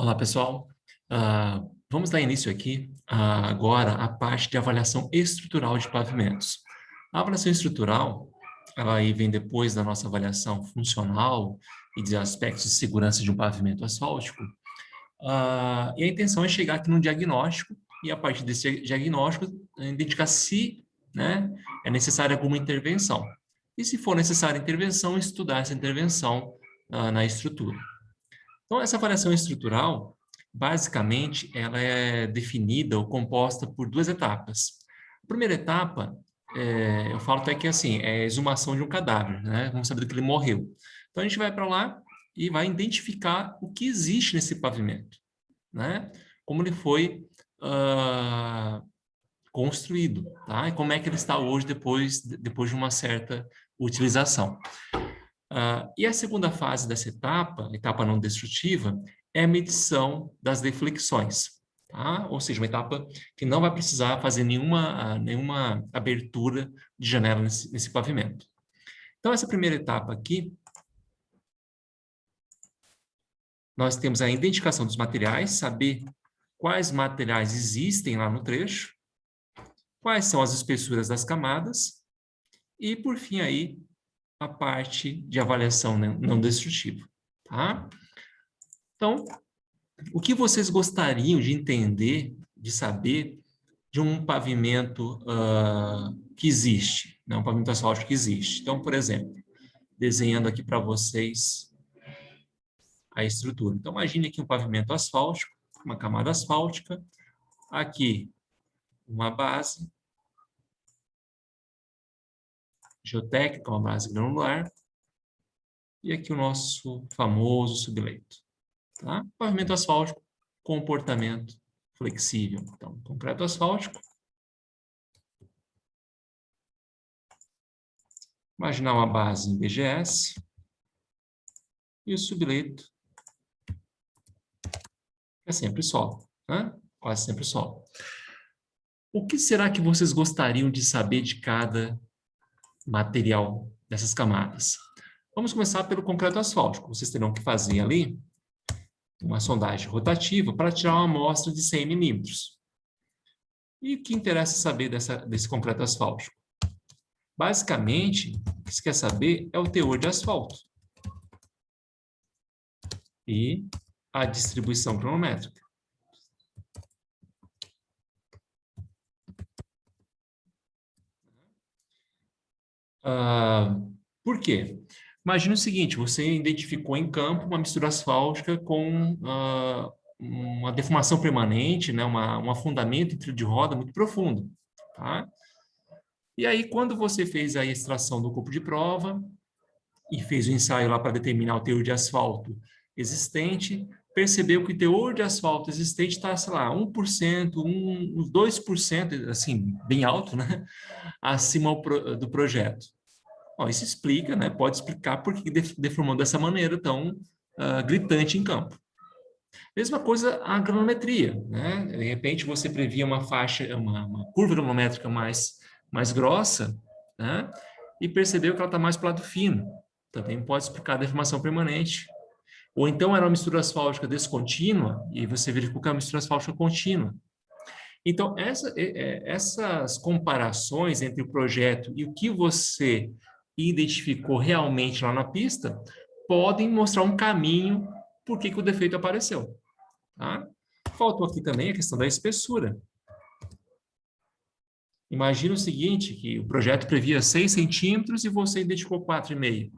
Olá, pessoal. Vamos dar início aqui agora à parte de avaliação estrutural de pavimentos. A avaliação estrutural, ela aí vem depois da nossa avaliação funcional e de aspectos de segurança de um pavimento asfáltico. E a intenção é chegar aqui num diagnóstico e, a partir desse diagnóstico, identificar se, né, é necessária alguma intervenção. E, se for necessária intervenção, estudar essa intervenção na estrutura. Então, essa avaliação estrutural, basicamente, ela é definida ou composta por duas etapas. A primeira etapa, eu falo até que assim, é a exumação de um cadáver, né? Vamos saber do que ele morreu. Então, a gente vai para lá e vai identificar o que existe nesse pavimento, né? Como ele foi construído, tá? E como é que ele está hoje depois de uma certa utilização. E a segunda fase dessa etapa, etapa não destrutiva, é a medição das deflexões, tá? Ou seja, uma etapa que não vai precisar fazer nenhuma abertura de janela nesse pavimento. Então, essa primeira etapa aqui, nós temos a identificação dos materiais, saber quais materiais existem lá no trecho, quais são as espessuras das camadas, e, por fim, aí, a parte de avaliação não destrutiva, tá? Então, o que vocês gostariam de entender, de saber, de um pavimento que existe, né? Um pavimento asfáltico que existe? Então, por exemplo, desenhando aqui para vocês a estrutura. Então, imagine aqui um pavimento asfáltico, uma camada asfáltica, aqui uma base geotécnica, uma base granular, e aqui o nosso famoso subleito. Tá? Pavimento asfáltico, comportamento flexível. Então, concreto asfáltico. Imaginar uma base em BGS. E o subleito é sempre solo, né? Quase sempre solo. O que será que vocês gostariam de saber de cada material dessas camadas? Vamos começar pelo concreto asfáltico. Vocês terão que fazer ali uma sondagem rotativa para tirar uma amostra de 100 milímetros. E o que interessa saber desse concreto asfáltico? Basicamente, o que se quer saber é o teor de asfalto e a distribuição cronométrica. Por quê? Imagina o seguinte, você identificou em campo uma mistura asfáltica com uma deformação permanente, né, um afundamento em trilho de roda muito profundo. Tá? E aí, quando você fez a extração do corpo de prova e fez o ensaio lá para determinar o teor de asfalto existente, percebeu que o teor de asfalto existente está, sei lá, 1%, uns 2%, assim, bem alto, né, acima do projeto. Bom, isso explica, né, pode explicar por que deformou dessa maneira tão gritante em campo. Mesma coisa a granulometria, né? De repente você previa uma faixa, uma curva granulométrica mais grossa, né? E percebeu que ela está mais para o lado fino. Também pode explicar a deformação permanente. Ou então era uma mistura asfáltica descontínua e você verificou que é uma mistura asfáltica contínua. Então, essas comparações entre o projeto e o que você identificou realmente lá na pista podem mostrar um caminho por que o defeito apareceu. Tá? Faltou aqui também a questão da espessura. Imagina o seguinte, que o projeto previa 6 centímetros e você identificou 4,5.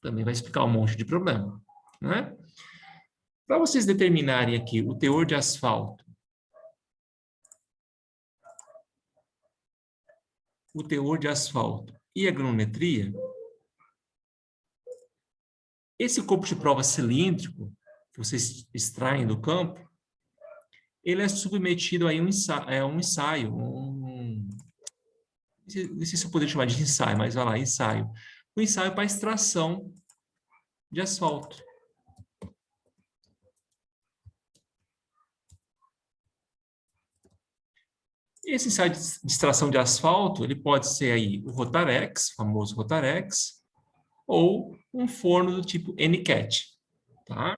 Também vai explicar um monte de problema. Né? Para vocês determinarem aqui o teor de asfalto, e a granulometria, esse corpo de prova cilíndrico que vocês extraem do campo, ele é submetido a um ensaio, não sei se eu poderia chamar de ensaio, mas vai lá, ensaio. Um ensaio para extração de asfalto. Esse ensaio de extração de asfalto, ele pode ser aí o Rotarex, o famoso Rotarex, ou um forno do tipo NCAT, tá?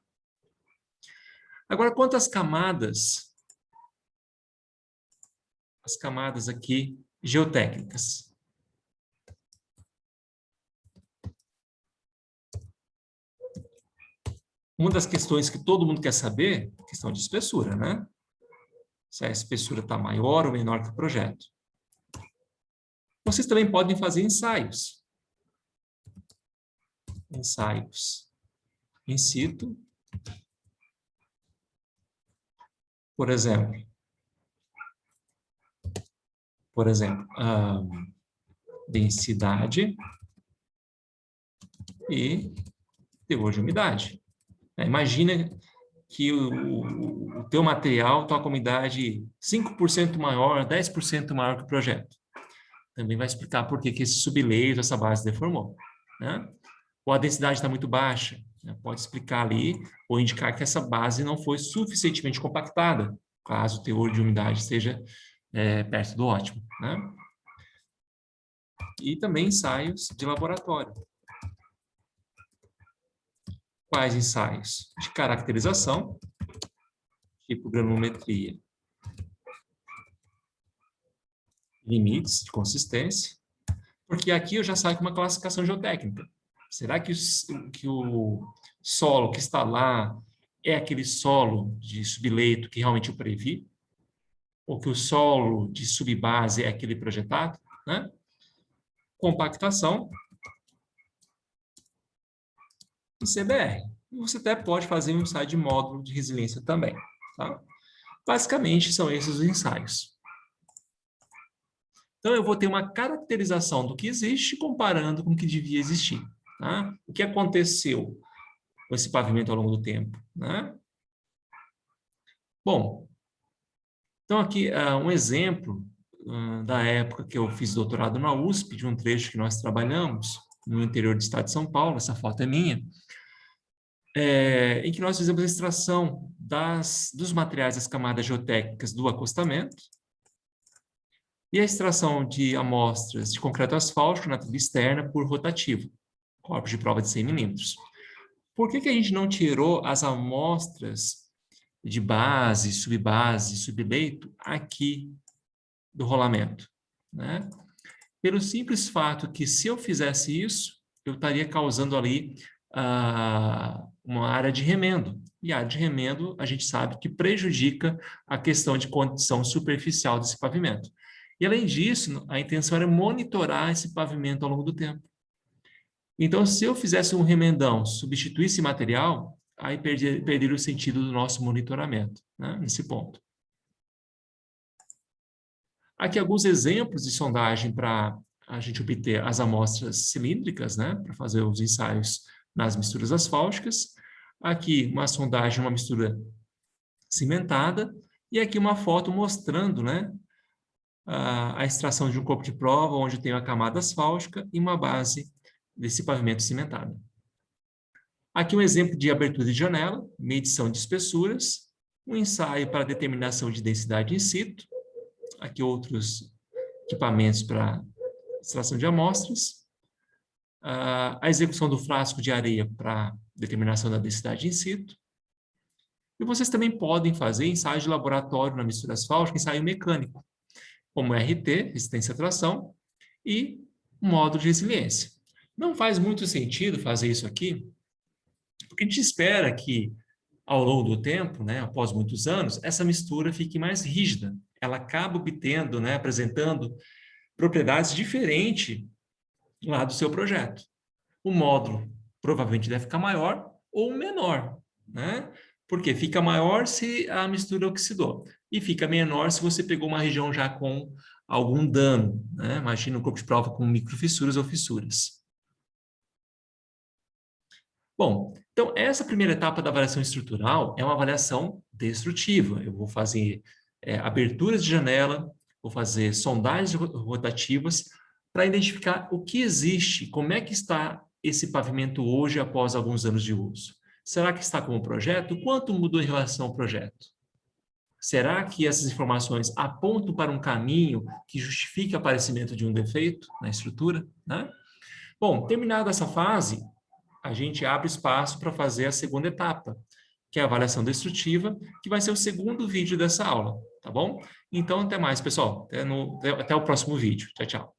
Agora, quanto às camadas, as camadas aqui geotécnicas. Uma das questões que todo mundo quer saber é a questão de espessura, né? Se a espessura está maior ou menor que o projeto. Vocês também podem fazer ensaios. Ensaios in situ. Por exemplo, densidade e teor de umidade. Imagina que o teu material está com umidade 5% maior, 10% maior que o projeto. Também vai explicar por que esse subleito, essa base deformou, né? Ou a densidade está muito baixa, né? Pode explicar ali, ou indicar que essa base não foi suficientemente compactada, caso o teor de umidade esteja perto do ótimo, né? E também ensaios de laboratório. Quais ensaios? De caracterização, tipo granulometria, limites de consistência, porque aqui eu já saio com uma classificação geotécnica. Será que o solo que está lá é aquele solo de subleito que realmente eu previ? Ou que o solo de subbase é aquele projetado, né? Compactação e CBR. E você até pode fazer um ensaio de módulo de resiliência também, tá? Basicamente, são esses os ensaios. Então, eu vou ter uma caracterização do que existe comparando com o que devia existir, tá? O que aconteceu com esse pavimento ao longo do tempo, né? Bom, então aqui um exemplo da época que eu fiz doutorado na USP, de um trecho que nós trabalhamos no interior do estado de São Paulo, essa foto é minha, em que nós fizemos a extração dos materiais das camadas geotécnicas do acostamento e a extração de amostras de concreto asfáltico na trilha externa por rotativo, corpos de prova de 100 milímetros. Por que a gente não tirou as amostras de base, subbase, subleito aqui do rolamento, né? Pelo simples fato que se eu fizesse isso, eu estaria causando ali uma área de remendo. E a área de remendo, a gente sabe que prejudica a questão de condição superficial desse pavimento. E, além disso, a intenção era monitorar esse pavimento ao longo do tempo. Então, se eu fizesse um remendão, substituísse material, aí perderia o sentido do nosso monitoramento, né, nesse ponto. Aqui alguns exemplos de sondagem para a gente obter as amostras cilíndricas, né, para fazer os ensaios nas misturas asfálticas. Aqui uma sondagem, uma mistura cimentada, e aqui uma foto mostrando, né, a extração de um corpo de prova, onde tem uma camada asfáltica e uma base desse pavimento cimentado. Aqui um exemplo de abertura de janela, medição de espessuras, um ensaio para determinação de densidade in situ, aqui outros equipamentos para extração de amostras, a execução do frasco de areia para determinação da densidade in situ, e vocês também podem fazer ensaio de laboratório na mistura asfáltica, ensaio mecânico, como RT, resistência à tração, e módulo de resiliência. Não faz muito sentido fazer isso aqui, porque a gente espera que, ao longo do tempo, né, após muitos anos, essa mistura fique mais rígida. Ela acaba obtendo, né, apresentando propriedades diferentes lá do seu projeto. O módulo provavelmente deve ficar maior ou menor, né? Porque fica maior se a mistura oxidou e fica menor se você pegou uma região já com algum dano, né? Imagina um corpo de prova com microfissuras ou fissuras. Bom, então essa primeira etapa da avaliação estrutural é uma avaliação destrutiva. Eu vou fazer aberturas de janela, vou fazer sondagens rotativas para identificar o que existe, como é que está esse pavimento hoje após alguns anos de uso. Será que está como projeto? Quanto mudou em relação ao projeto? Será que essas informações apontam para um caminho que justifique o aparecimento de um defeito na estrutura, né? Bom, terminada essa fase, a gente abre espaço para fazer a segunda etapa, que é a avaliação destrutiva, que vai ser o segundo vídeo dessa aula, tá bom? Então, até mais, pessoal. Até o próximo vídeo. Tchau, tchau.